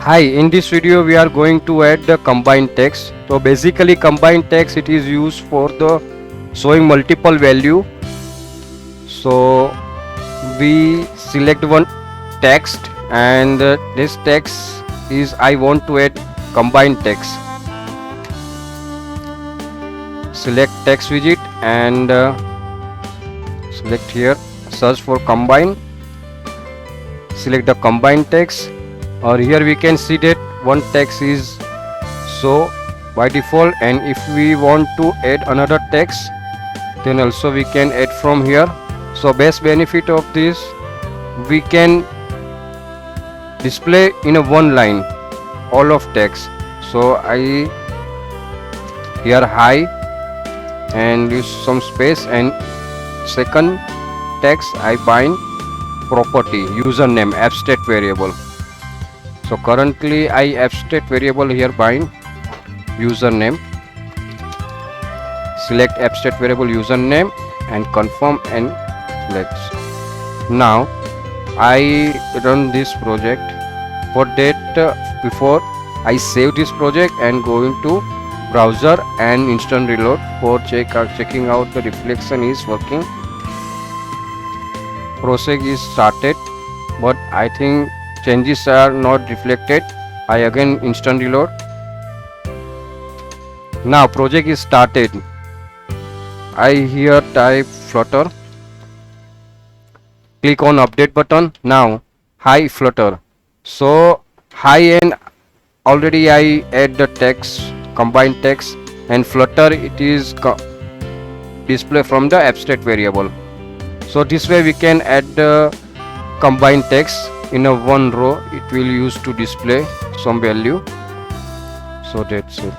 Hi, in this video we are going to add the combined text. So basically combined text, it is used for the showing multiple value. So we select one text, and this text is I want to add combined text. Select text widget and select here, search for combine, select the combined text, or here we can see that one text is so by default, and if we want to add another text then also we can add from here. So best benefit of this, we can display in a one line all of text. So I here hi and use some space, and second text I bind property username abstract variable. So currently I abstract variable here bind username, select abstract variable username and confirm and select. Now I run this project. For that before I save this project and go into browser and instant reload for checking out the reflection is working. Process is started, but I think changes are not reflected. I again instant reload. Now project is started. I here type Flutter, click on update button. Now hi Flutter. So hi, and already I add the text, combined text, and Flutter it is display from the abstract variable. So this way we can add the combined text in a one row. It will use to display some value. So that's it.